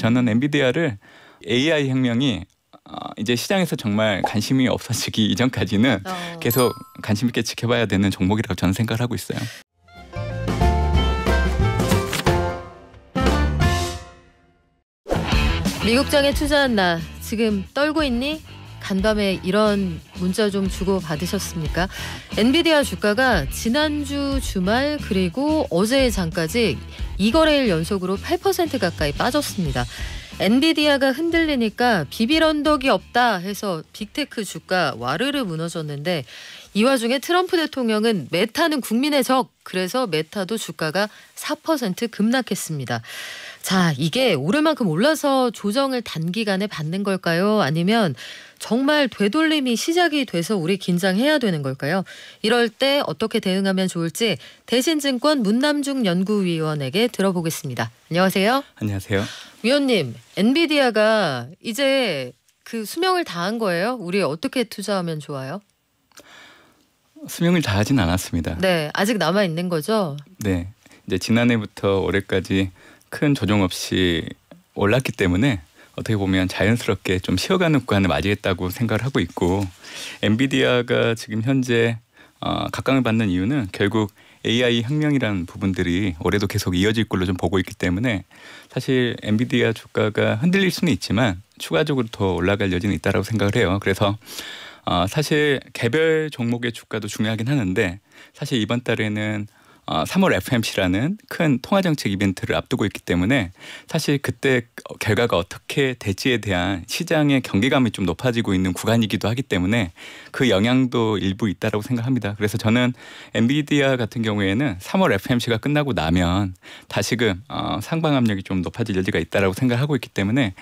저는 엔비디아를 AI 혁명이 이제 시장에서 정말 관심이 없어지기 이전까지는 계속 관심 있게 지켜봐야 되는 종목이라고 저는 생각을 하고 있어요. 미국장에 투자한 나 지금 떨고 있니? 간밤에 이런 문자 좀 주고 받으셨습니까? 엔비디아 주가가 지난주 주말 그리고 어제의 장까지 2거래일 연속으로 8% 가까이 빠졌습니다. 엔비디아가 흔들리니까 비빌 언덕이 없다 해서 빅테크 주가 와르르 무너졌는데 이 와중에 트럼프 대통령은 메타는 국민의 적, 그래서 메타도 주가가 4% 급락했습니다. 자, 이게 오를 만큼 올라서 조정을 단기간에 받는 걸까요? 아니면 정말 되돌림이 시작이 돼서 우리 긴장해야 되는 걸까요? 이럴 때 어떻게 대응하면 좋을지 대신증권 문남중 연구위원에게 들어보겠습니다. 안녕하세요. 안녕하세요. 위원님, 엔비디아가 이제 그 수명을 다한 거예요? 우리 어떻게 투자하면 좋아요? 수명을 다하진 않았습니다. 네, 아직 남아 있는 거죠? 네, 이제 지난해부터 올해까지 큰 조정 없이 올랐기 때문에 어떻게 보면 자연스럽게 좀 쉬어가는 구간을 맞이했다고 생각을 하고 있고, 엔비디아가 지금 현재 각광을 받는 이유는 결국 AI 혁명이라는 부분들이 올해도 계속 이어질 걸로 좀 보고 있기 때문에 사실 엔비디아 주가가 흔들릴 수는 있지만 추가적으로 더 올라갈 여지는 있다고 생각을 해요. 그래서 사실 개별 종목의 주가도 중요하긴 하는데 사실 이번 달에는 3월 FOMC라는 큰 통화정책 이벤트를 앞두고 있기 때문에 사실 그때 결과가 어떻게 될지에 대한 시장의 경계감이 좀 높아지고 있는 구간이기도 하기 때문에 그 영향도 일부 있다고 생각합니다. 그래서 저는 엔비디아 같은 경우에는 3월 FOMC가 끝나고 나면 다시금 상방 압력이 좀 높아질 여지가 있다고 생각하고 있기 때문에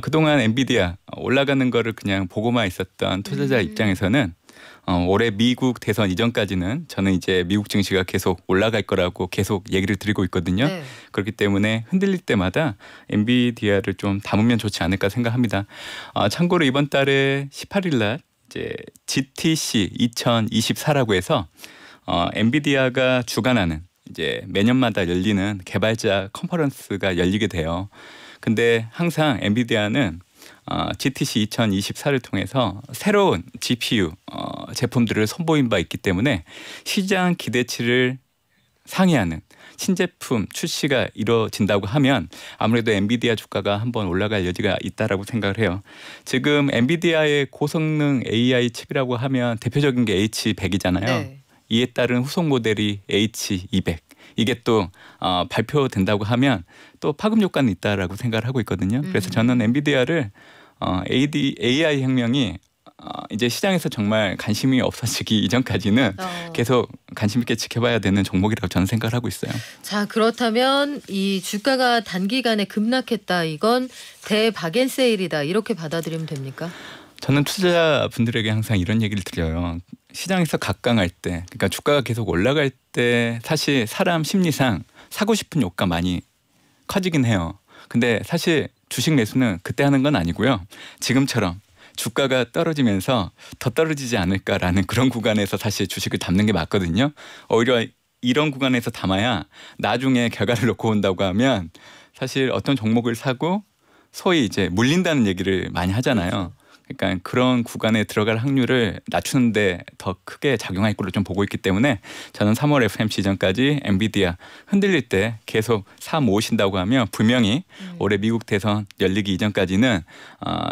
그동안 엔비디아 올라가는 거를 그냥 보고만 있었던 투자자 입장에서는 올해 미국 대선 이전까지는 저는 이제 미국 증시가 계속 올라갈 거라고 계속 얘기를 드리고 있거든요. 네. 그렇기 때문에 흔들릴 때마다 엔비디아를 좀 담으면 좋지 않을까 생각합니다. 참고로 이번 달에 18일 날 이제 GTC 2024라고 해서 엔비디아가 주관하는 이제 매년마다 열리는 개발자 컨퍼런스가 열리게 돼요. 근데 항상 엔비디아는 GTC 2024를 통해서 새로운 GPU 제품들을 선보인 바 있기 때문에 시장 기대치를 상회하는 신제품 출시가 이루어진다고 하면 아무래도 엔비디아 주가가 한번 올라갈 여지가 있다라고 생각을 해요. 지금 엔비디아의 고성능 AI 칩이라고 하면 대표적인 게 H100이잖아요. 네. 이에 따른 후속 모델이 H200. 이게 또 발표된다고 하면 또 파급 효과는 있다라고 생각을 하고 있거든요. 그래서 저는 엔비디아를 AI 혁명이 이제 시장에서 정말 관심이 없어지기 이전까지는 계속 관심 있게 지켜봐야 되는 종목이라고 저는 생각을 하고 있어요. 자, 그렇다면 이 주가가 단기간에 급락했다, 이건 대박앤세일이다, 이렇게 받아들이면 됩니까? 저는 투자자분들에게 항상 이런 얘기를 드려요. 시장에서 각광할 때, 그러니까 주가가 계속 올라갈 때 사실 사람 심리상 사고 싶은 욕구가 많이 커지긴 해요. 근데 사실 주식 매수는 그때 하는 건 아니고요. 지금처럼 주가가 떨어지면서 더 떨어지지 않을까라는 그런 구간에서 사실 주식을 담는 게 맞거든요. 오히려 이런 구간에서 담아야 나중에 결과를 놓고 온다고 하면 사실 어떤 종목을 사고 소위 이제 물린다는 얘기를 많이 하잖아요. 그러니까 그런 구간에 들어갈 확률을 낮추는데 더 크게 작용할 걸로 좀 보고 있기 때문에 저는 3월 FOMC 전까지 엔비디아 흔들릴 때 계속 사 모으신다고 하면 분명히 올해 미국 대선 열리기 이전까지는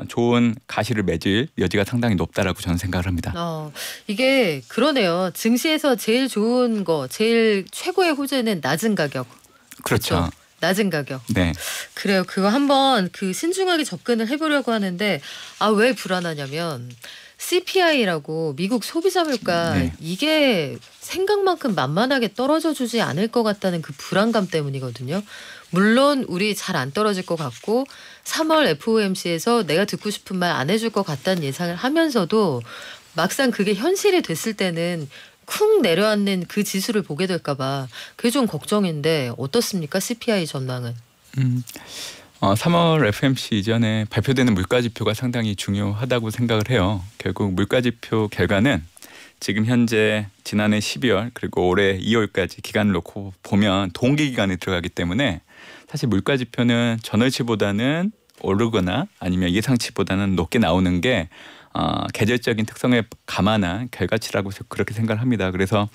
좋은 가시를 맺을 여지가 상당히 높다라고 저는 생각을 합니다. 이게 그러네요. 증시에서 제일 좋은 거, 제일 최고의 호재는 낮은 가격. 그렇죠. 낮은 가격. 네. 그래요. 그거 한번 신중하게 접근을 해보려고 하는데 왜 불안하냐면 CPI라고 미국 소비자 물가, 네. 이게 생각만큼 만만하게 떨어져 주지 않을 것 같다는 그 불안감 때문이거든요. 물론 우리 잘 안 떨어질 것 같고 3월 FOMC에서 내가 듣고 싶은 말 안 해줄 것 같다는 예상을 하면서도 막상 그게 현실이 됐을 때는 쿵 내려앉는 그 지수를 보게 될까 봐 그게 좀 걱정인데 어떻습니까? CPI 전망은. 3월 FOMC 이전에 발표되는 물가지표가 상당히 중요하다고 생각을 해요. 결국 물가지표 결과는 지금 현재 지난해 12월 그리고 올해 2월까지 기간을 놓고 보면 동기 기간에 들어가기 때문에 사실 물가 지표는 전월치보다는 오르거나 아니면 예상치보다는 높게 나오는 게 계절적인 특성에 감안한 결과치라고 그렇게 생각을 합니다. 그래서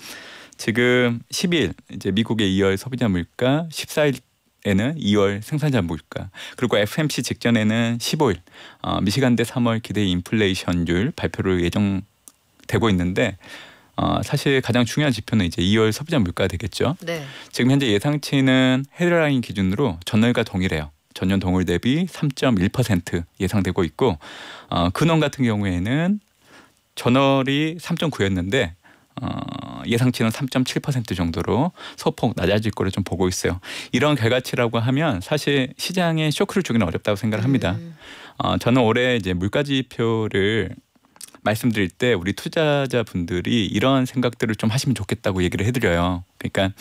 지금 10일 이제 미국의 2월 소비자 물가, 14일에는 2월 생산자 물가, 그리고 FOMC 직전에는 15일 미시간대 3월 기대 인플레이션율 발표를 예정되고 있는데 사실 가장 중요한 지표는 이제 2월 소비자 물가가 되겠죠. 네. 지금 현재 예상치는 헤드라인 기준으로 전월과 동일해요. 전년 동월 대비 3.1% 예상되고 있고 근원 같은 경우에는 전월이 3.9였는데 예상치는 3.7% 정도로 소폭 낮아질 거를 좀 보고 있어요. 이런 결과치라고 하면 사실 시장에 쇼크를 주기는 어렵다고 생각을 합니다. 저는 올해 이제 물가 지표를 말씀드릴 때 우리 투자자분들이 이런 생각들을 좀 하시면 좋겠다고 얘기를 해드려요. 그러니까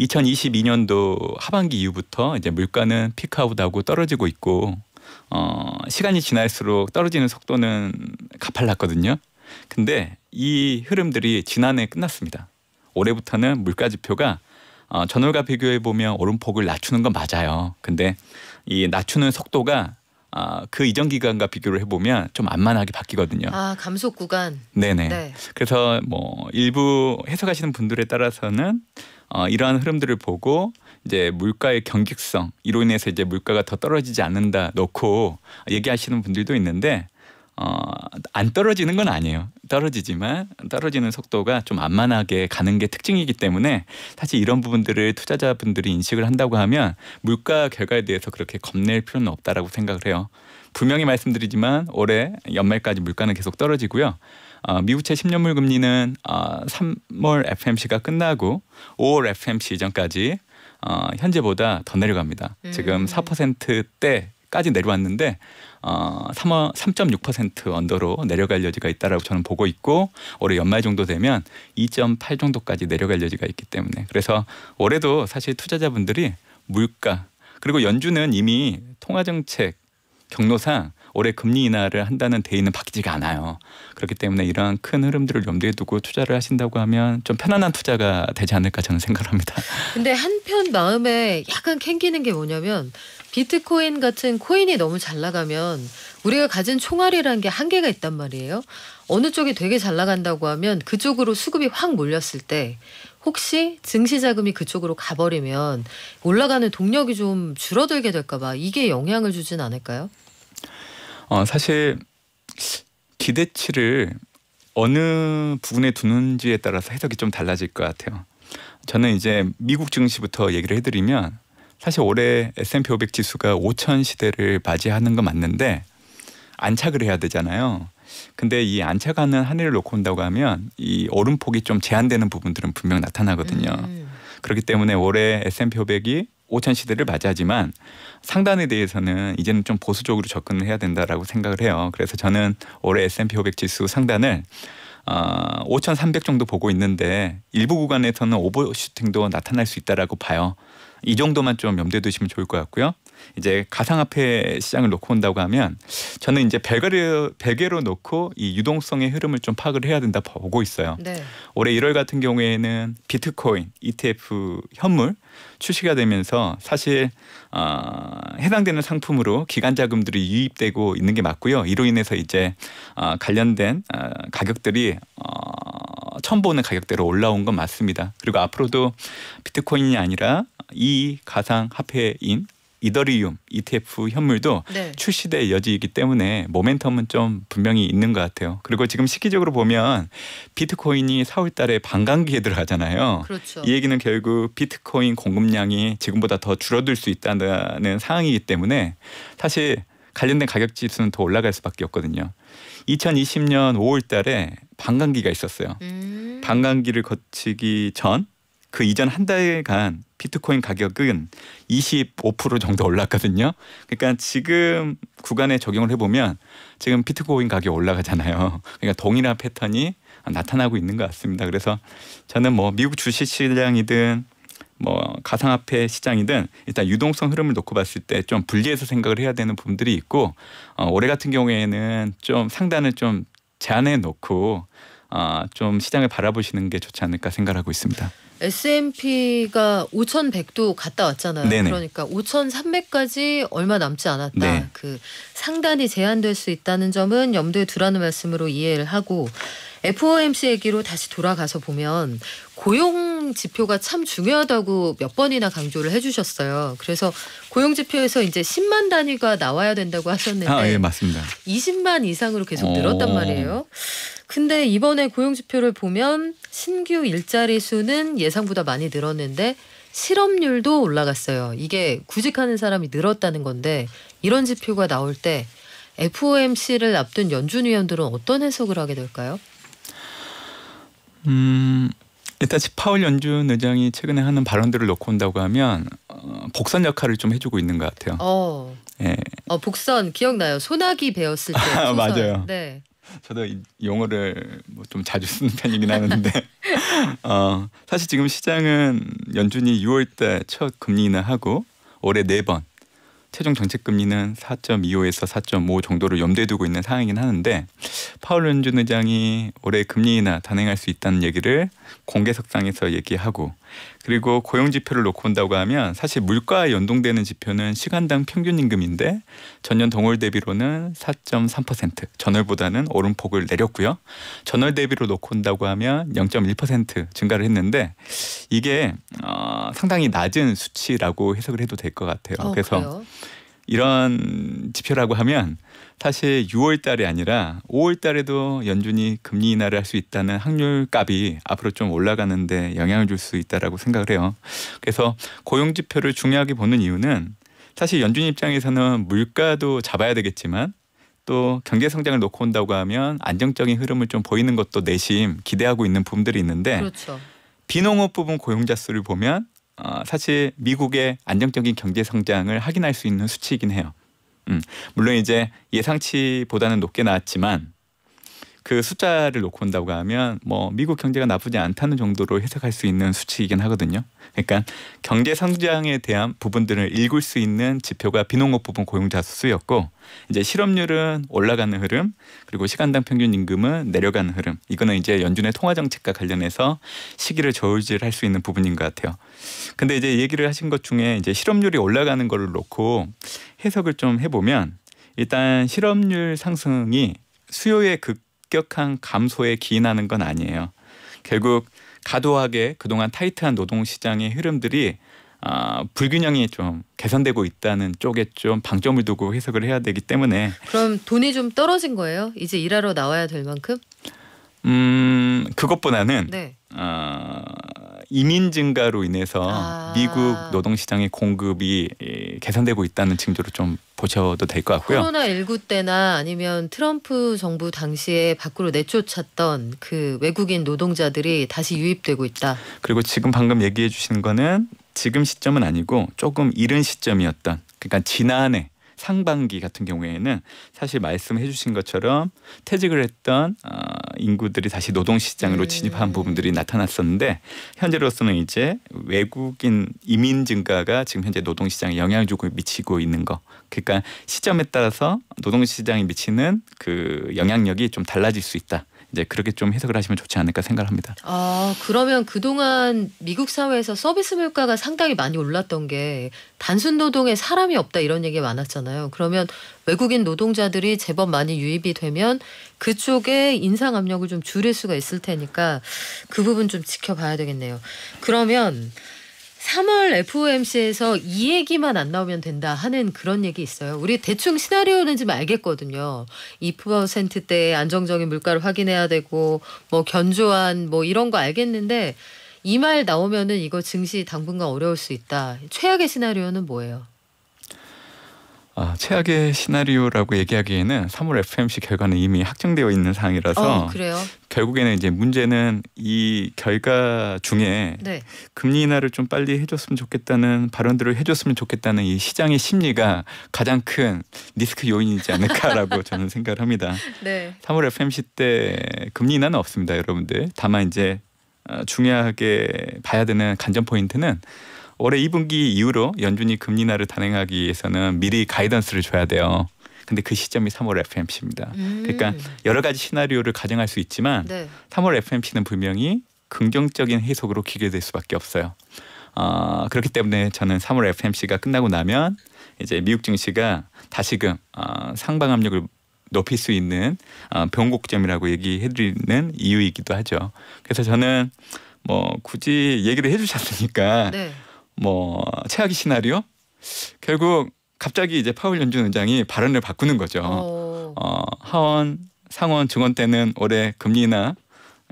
2022년도 하반기 이후부터 이제 물가는 피크아웃하고 떨어지고 있고 시간이 지날수록 떨어지는 속도는 가팔랐거든요. 근데 이 흐름들이 지난해 끝났습니다. 올해부터는 물가 지표가 전월과 비교해 보면 오름폭을 낮추는 건 맞아요. 근데 이 낮추는 속도가 그 이전 기간과 비교를 해보면 좀 만만하게 바뀌거든요. 감속 구간. 네네. 네. 그래서 뭐 일부 해석하시는 분들에 따라서는 이러한 흐름들을 보고 이제 물가의 경직성 이로 인해서 이제 물가가 더 떨어지지 않는다 놓고 얘기하시는 분들도 있는데 안 떨어지는 건 아니에요. 떨어지지만 떨어지는 속도가 좀 만만하게 가는 게 특징이기 때문에 사실 이런 부분들을 투자자분들이 인식을 한다고 하면 물가 결과에 대해서 그렇게 겁낼 필요는 없다라고 생각을 해요. 분명히 말씀드리지만 올해 연말까지 물가는 계속 떨어지고요. 미국채 10년물 금리는 3월 FOMC가 끝나고 5월 FOMC 이전까지 현재보다 더 내려갑니다. 지금 4%대까지 내려왔는데 3.6% 언더로 내려갈 여지가 있다라고 저는 보고 있고 올해 연말 정도 되면 2.8 정도까지 내려갈 여지가 있기 때문에 그래서 올해도 사실 투자자분들이 물가 그리고 연준은 이미 통화정책 경로상 올해 금리 인하를 한다는 데이는 바뀌지가 않아요. 그렇기 때문에 이러한 큰 흐름들을 염두에 두고 투자를 하신다고 하면 좀 편안한 투자가 되지 않을까 저는 생각합니다. 근데 한편 마음에 약간 캥기는 게 뭐냐면 비트코인 같은 코인이 너무 잘 나가면 우리가 가진 총알이라는 게 한계가 있단 말이에요. 어느 쪽이 되게 잘 나간다고 하면 그쪽으로 수급이 확 몰렸을 때 혹시 증시 자금이 그쪽으로 가버리면 올라가는 동력이 좀 줄어들게 될까 봐 이게 영향을 주진 않을까요? 사실 기대치를 어느 부분에 두는지에 따라서 해석이 좀 달라질 것 같아요. 저는 이제 미국 증시부터 얘기를 해드리면 사실 올해 S&P 500 지수가 5천 시대를 맞이하는 건 맞는데 안착을 해야 되잖아요. 근데 이 안착하는 한 해를 놓고 온다고 하면 이 오름폭이 좀 제한되는 부분들은 분명 나타나거든요. 그렇기 때문에 올해 S&P 500이 5천 시대를 맞이하지만 상단에 대해서는 이제는 좀 보수적으로 접근을 해야 된다라고 생각을 해요. 그래서 저는 올해 S&P 500 지수 상단을 5,300 정도 보고 있는데 일부 구간에서는 오버슈팅도 나타날 수 있다라고 봐요. 이 정도만 좀 염두에 두시면 좋을 것 같고요. 이제 가상화폐 시장을 놓고 온다고 하면 저는 이제 별개로 놓고 이 유동성의 흐름을 좀 파악을 해야 된다 보고 있어요. 네. 올해 1월 같은 경우에는 비트코인, ETF 현물 출시가 되면서 사실 해당되는 상품으로 기관 자금들이 유입되고 있는 게 맞고요. 이로 인해서 이제 관련된 가격들이 처음 보는 가격대로 올라온 건 맞습니다. 그리고 앞으로도 비트코인이 아니라 이 가상화폐인 이더리움 ETF 현물도 네. 출시될 여지이기 때문에 모멘텀은 좀 분명히 있는 것 같아요. 그리고 지금 시기적으로 보면 비트코인이 4월 달에 반감기에 들어가잖아요. 그렇죠. 이 얘기는 결국 비트코인 공급량이 지금보다 더 줄어들 수 있다는 상황이기 때문에 사실 관련된 가격 지수는 더 올라갈 수밖에 없거든요. 2020년 5월 달에 반감기가 있었어요. 반감기를 거치기 전 그 이전 한 달간 비트코인 가격은 25% 정도 올랐거든요. 그러니까 지금 구간에 적용을 해보면 지금 비트코인 가격이 올라가잖아요. 그러니까 동일한 패턴이 나타나고 있는 것 같습니다. 그래서 저는 뭐 미국 주식시장이든 뭐 가상화폐 시장이든 일단 유동성 흐름을 놓고 봤을 때 좀 분리해서 생각을 해야 되는 부분들이 있고 올해 같은 경우에는 좀 상단을 좀 제한해 놓고 좀 시장을 바라보시는 게 좋지 않을까 생각하고 있습니다. S&P가 5,100도 갔다 왔잖아요. 네네. 그러니까 5,300까지 얼마 남지 않았다. 네. 그 상단이 제한될 수 있다는 점은 염두에 두라는 말씀으로 이해를 하고 FOMC 얘기로 다시 돌아가서 보면 고용 지표가 참 중요하다고 몇 번이나 강조를 해주셨어요. 그래서 고용 지표에서 이제 10만 단위가 나와야 된다고 하셨는데 예, 맞습니다. 20만 이상으로 계속 늘었단 말이에요. 근데 이번에 고용 지표를 보면 신규 일자리 수는 예상보다 많이 늘었는데 실업률도 올라갔어요. 이게 구직하는 사람이 늘었다는 건데 이런 지표가 나올 때 FOMC를 앞둔 연준 위원들은 어떤 해석을 하게 될까요? 일단 파월 연준 의장이 최근에 하는 발언들을 놓고 온다고 하면 복선 역할을 좀 해주고 있는 것 같아요. 예. 복선 기억나요? 소나기 배웠을 때 소설. 맞아요. 네. 저도 이 용어를 뭐 좀 자주 쓰는 편이긴 하는데 사실 지금 시장은 연준이 6월달 첫 금리 인하하고 올해 4번 최종 정책 금리는 4.25에서 4.5 정도를 염두에 두고 있는 상황이긴 하는데 파월 연준 의장이 올해 금리 인하 단행할 수 있다는 얘기를 공개석상에서 얘기하고 그리고 고용 지표를 놓고 온다고 하면 사실 물가와 연동되는 지표는 시간당 평균 임금인데 전년 동월 대비로는 4.3% 전월보다는 오름폭을 내렸고요. 전월 대비로 놓고 온다고 하면 0.1% 증가를 했는데 이게 상당히 낮은 수치라고 해석을 해도 될 것 같아요. 그래서 그래요? 이런 지표라고 하면 사실 6월 달이 아니라 5월 달에도 연준이 금리 인하를 할 수 있다는 확률 값이 앞으로 좀 올라가는데 영향을 줄 수 있다라고 생각을 해요. 그래서 고용 지표를 중요하게 보는 이유는 사실 연준 입장에서는 물가도 잡아야 되겠지만 또 경제 성장을 놓고 온다고 하면 안정적인 흐름을 좀 보이는 것도 내심 기대하고 있는 부분들이 있는데 그렇죠. 비농업 부분 고용자 수를 보면 사실 미국의 안정적인 경제 성장을 확인할 수 있는 수치이긴 해요. 물론 이제 예상치보다는 높게 나왔지만 그 숫자를 놓고 온다고 하면 뭐 미국 경제가 나쁘지 않다는 정도로 해석할 수 있는 수치이긴 하거든요. 그러니까 경제 성장에 대한 부분들을 읽을 수 있는 지표가 비농업 부분 고용자 수였고 이제 실업률은 올라가는 흐름 그리고 시간당 평균 임금은 내려가는 흐름 이거는 이제 연준의 통화 정책과 관련해서 시기를 저울질할 수 있는 부분인 것 같아요. 근데 이제 얘기를 하신 것 중에 이제 실업률이 올라가는 거를 놓고 해석을 좀 해보면 일단 실업률 상승이 수요의 급격한 감소에 기인하는 건 아니에요. 결국 과도하게 그동안 타이트한 노동시장의 흐름들이 불균형이 좀 개선되고 있다는 쪽에 좀 방점을 두고 해석을 해야 되기 때문에 그럼 돈이 좀 떨어진 거예요? 이제 일하러 나와야 될 만큼? 그것보다는 네. 이민 증가로 인해서 미국 노동시장의 공급이 개선되고 있다는 징조로 좀 보셔도 될 것 같고요. 코로나19 때나 아니면 트럼프 정부 당시에 밖으로 내쫓았던 그 외국인 노동자들이 다시 유입되고 있다. 그리고 지금 방금 얘기해 주신 거는 지금 시점은 아니고 조금 이른 시점이었던 그러니까 지난해 상반기 같은 경우에는 사실 말씀해 주신 것처럼 퇴직을 했던 인구들이 다시 노동시장으로 진입한 부분들이 나타났었는데 현재로서는 이제 외국인 이민 증가가 지금 현재 노동시장에 영향을 주고 미치고 있는 거. 그러니까 시점에 따라서 노동시장에 미치는 그 영향력이 좀 달라질 수 있다. 이제 그렇게 좀 해석을 하시면 좋지 않을까 생각을 합니다. 그러면 그동안 미국 사회에서 서비스 물가가 상당히 많이 올랐던 게 단순 노동에 사람이 없다 이런 얘기가 많았잖아요. 그러면 외국인 노동자들이 제법 많이 유입이 되면 그쪽에 인상 압력을 좀 줄일 수가 있을 테니까 그 부분 좀 지켜봐야 되겠네요. 그러면 3월 FOMC에서 이 얘기만 안 나오면 된다 하는 그런 얘기 있어요. 우리 대충 시나리오는 좀 알겠거든요. 2%대의 안정적인 물가를 확인해야 되고 뭐 견조한 뭐 이런 거 알겠는데 이 말 나오면은 이거 증시 당분간 어려울 수 있다. 최악의 시나리오는 뭐예요? 최악의 시나리오라고 얘기하기에는 3월 FOMC 결과는 이미 확정되어 있는 상황이라서 그래요? 결국에는 이제 문제는 이 결과 중에 네. 금리 인하를 좀 빨리 해줬으면 좋겠다는 발언들을 해줬으면 좋겠다는 이 시장의 심리가 가장 큰 리스크 요인이지 않을까라고 저는 생각을 합니다. 네. 3월 FOMC 때 금리 인하는 없습니다, 여러분들. 다만 이제 중요하게 봐야 되는 관전 포인트는 올해 2분기 이후로 연준이 금리 인하를 단행하기 위해서는 미리 가이던스를 줘야 돼요. 근데 그 시점이 3월 FOMC입니다. 그러니까 여러 가지 시나리오를 가정할 수 있지만 네. 3월 FOMC는 분명히 긍정적인 해석으로 기계될 수밖에 없어요. 그렇기 때문에 저는 3월 FOMC가 끝나고 나면 이제 미국 증시가 다시금 상방 압력을 높일 수 있는 변곡점이라고 얘기해드리는 이유이기도 하죠. 그래서 저는 뭐 굳이 얘기를 해주셨으니까 네. 뭐 최악의 시나리오 결국 갑자기 이제 파월 연준 의장이 발언을 바꾸는 거죠. 하원, 상원, 증원 때는 올해 금리 인하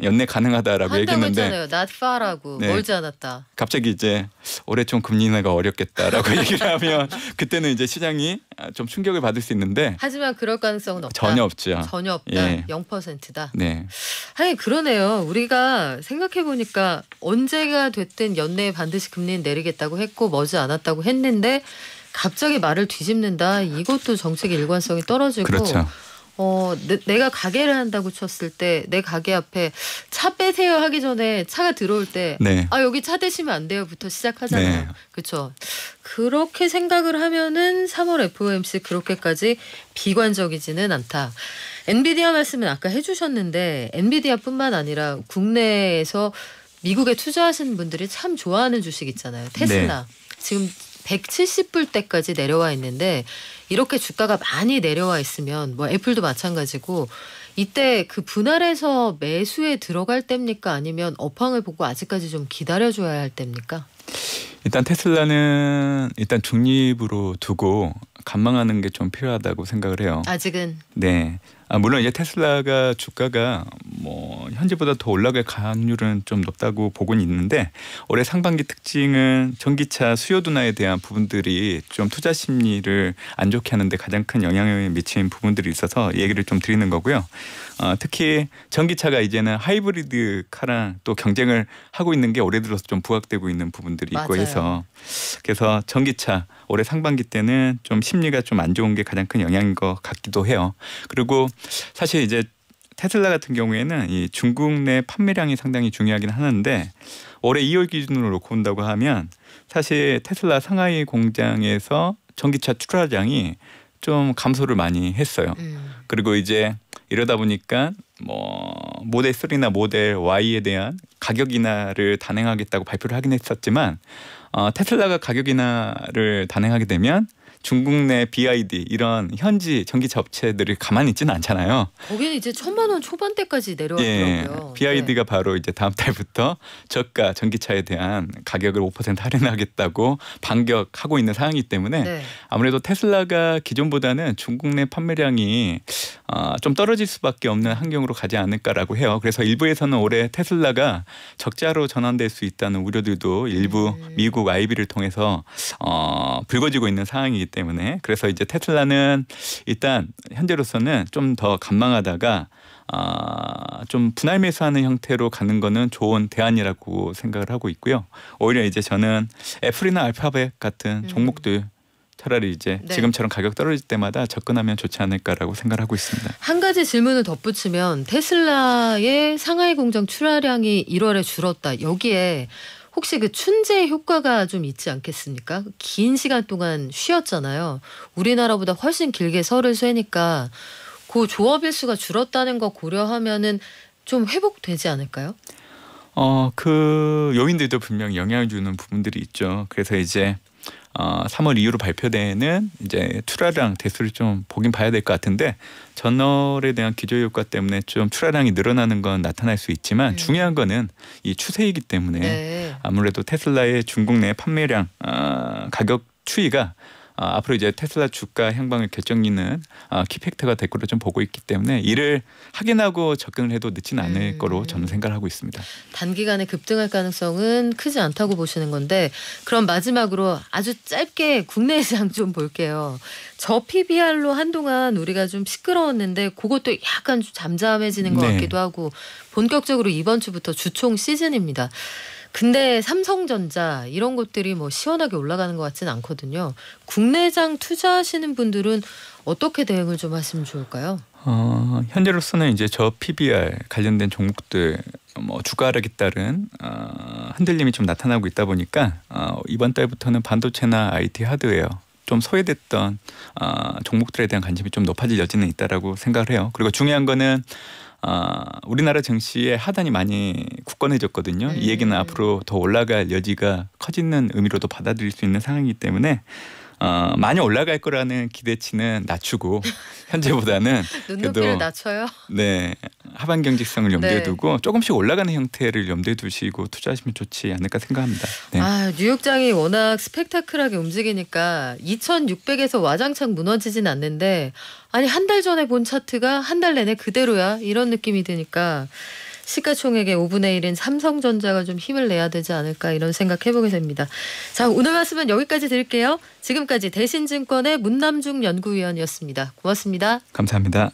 연내 가능하다라고 얘기했는데 한다고 했잖아요. not far라고. 네. 멀지 않았다. 갑자기 이제 올해 좀 금리 인하가 어렵겠다라고 얘기를 하면 그때는 이제 시장이 좀 충격을 받을 수 있는데 하지만 그럴 가능성은 없다. 전혀 없죠. 전혀 없다. 예. 0%다. 네. 아니 그러네요. 우리가 생각해 보니까 언제가 됐든 연내에 반드시 금리는 내리겠다고 했고 머지 않았다고 했는데 갑자기 말을 뒤집는다. 이것도 정책의 일관성이 떨어지고 그렇죠. 내가 가게를 한다고 쳤을 때 내 가게 앞에 차 빼세요 하기 전에 차가 들어올 때 네. 여기 차 대시면 안 돼요부터 시작하잖아요. 네. 그렇죠. 그렇게 생각을 하면은 3월 FOMC 그렇게까지 비관적이지는 않다. 엔비디아 말씀은 아까 해주셨는데 엔비디아뿐만 아니라 국내에서 미국에 투자하시는 분들이 참 좋아하는 주식 있잖아요. 테슬라. 지금 170불대까지 내려와 있는데 이렇게 주가가 많이 내려와 있으면 뭐 애플도 마찬가지고 이때 그 분할해서 매수에 들어갈 때입니까? 아니면 업황을 보고 아직까지 좀 기다려줘야 할 때입니까? 일단 테슬라는 일단 중립으로 두고 관망하는 게 좀 필요하다고 생각을 해요. 아직은. 네. 물론 이제 테슬라가 주가가 뭐 현재보다 더 올라갈 가능률은 좀 높다고 보고는 있는데 올해 상반기 특징은 전기차 수요 둔화에 대한 부분들이 좀 투자 심리를 안 좋게 하는데 가장 큰 영향을 미치는 부분들이 있어서 얘기를 좀 드리는 거고요. 특히 전기차가 이제는 하이브리드 카랑 또 경쟁을 하고 있는 게 올해 들어서 좀 부각되고 있는 부분들이 있고 맞아요. 해서 그래서 전기차 올해 상반기 때는 좀 심리가 좀 안 좋은 게 가장 큰 영향인 것 같기도 해요. 그리고 사실 이제 테슬라 같은 경우에는 이 중국 내 판매량이 상당히 중요하긴 하는데 올해 2월 기준으로 놓고 본다고 하면 사실 테슬라 상하이 공장에서 전기차 출하량이 좀 감소를 많이 했어요. 그리고 이제 이러다 보니까 뭐 모델 3나 모델 Y에 대한 가격 인하를 단행하겠다고 발표를 하긴 했었지만 테슬라가 가격 인하를 단행하게 되면 중국 내 BYD 이런 현지 전기차 업체들이 가만히 있지는 않잖아요. 거기는 이제 1,000만 원 초반대까지 내려왔더라고요. BYD가 바로 이제 다음 달부터 저가 전기차에 대한 가격을 5% 할인하겠다고 반격하고 있는 상황이기 때문에 아무래도 테슬라가 기존보다는 중국 내 판매량이 좀 떨어질 수밖에 없는 환경으로 가지 않을까라고 해요. 그래서 일부에서는 올해 테슬라가 적자로 전환될 수 있다는 우려들도 일부 미국 IB를 통해서 불거지고 있는 상황이기 때문에 그래서 이제 테슬라는 일단 현재로서는 좀 더 관망하다가 좀 분할 매수하는 형태로 가는 거는 좋은 대안이라고 생각을 하고 있고요. 오히려 이제 저는 애플이나 알파벳 같은 종목들 차라리 이제 지금처럼 가격 떨어질 때마다 접근하면 좋지 않을까라고 생각하고 있습니다. 한 가지 질문을 덧붙이면 테슬라의 상하이 공장 출하량이 1월에 줄었다. 여기에 혹시 그 춘제 효과가 좀 있지 않겠습니까? 긴 시간 동안 쉬었잖아요. 우리나라보다 훨씬 길게 설을 쇠니까 그 조업 일수가 줄었다는 거 고려하면은 좀 회복되지 않을까요? 그 요인들도 분명히 영향을 주는 부분들이 있죠. 그래서 이제 3월 이후로 발표되는 이제 출하량 대수를 좀 보긴 봐야 될 것 같은데 전월에 대한 기저 효과 때문에 좀 출하량이 늘어나는 건 나타날 수 있지만 중요한 거는 이 추세이기 때문에 아무래도 테슬라의 중국 내 판매량 가격 추이가 앞으로 이제 테슬라 주가 향방을 결정짓는 키팩터가 될 거로 좀 보고 있기 때문에 이를 확인하고 접근을 해도 늦지는 않을 거로 저는 생각을 하고 있습니다. 단기간에 급등할 가능성은 크지 않다고 보시는 건데 그럼 마지막으로 아주 짧게 국내 시장 좀 볼게요. 저 PBR로 한동안 우리가 좀 시끄러웠는데 그것도 약간 좀 잠잠해지는 것 같기도 하고 본격적으로 이번 주부터 주총 시즌입니다. 근데 삼성전자 이런 것들이 뭐 시원하게 올라가는 것 같지는 않거든요. 국내장 투자하시는 분들은 어떻게 대응을 좀 하시면 좋을까요? 현재로서는 이제 저 PBR 관련된 종목들 뭐 주가 하락에 따른 흔들림이 좀 나타나고 있다 보니까 이번 달부터는 반도체나 IT 하드웨어 좀 소외됐던 종목들에 대한 관심이 좀 높아질 여지는 있다라고 생각을 해요. 그리고 중요한 거는 우리나라 증시의 하단이 많이 굳건해졌거든요. 이 얘기는 앞으로 더 올라갈 여지가 커지는 의미로도 받아들일 수 있는 상황이기 때문에 많이 올라갈 거라는 기대치는 낮추고 현재보다는 눈높이를 낮춰요. 네, 하반 경직성을 염두에 네. 두고 조금씩 올라가는 형태를 염두에 두시고 투자하시면 좋지 않을까 생각합니다. 네. 뉴욕장이 워낙 스펙타클하게 움직이니까 2600에서 와장창 무너지진 않는데 아니 한 달 전에 본 차트가 한 달 내내 그대로야 이런 느낌이 드니까 시가총액의 5분의 1인 삼성전자가 좀 힘을 내야 되지 않을까 이런 생각 해보게 됩니다. 자, 오늘 말씀은 여기까지 드릴게요. 지금까지 대신증권의 문남중 연구위원이었습니다. 고맙습니다. 감사합니다.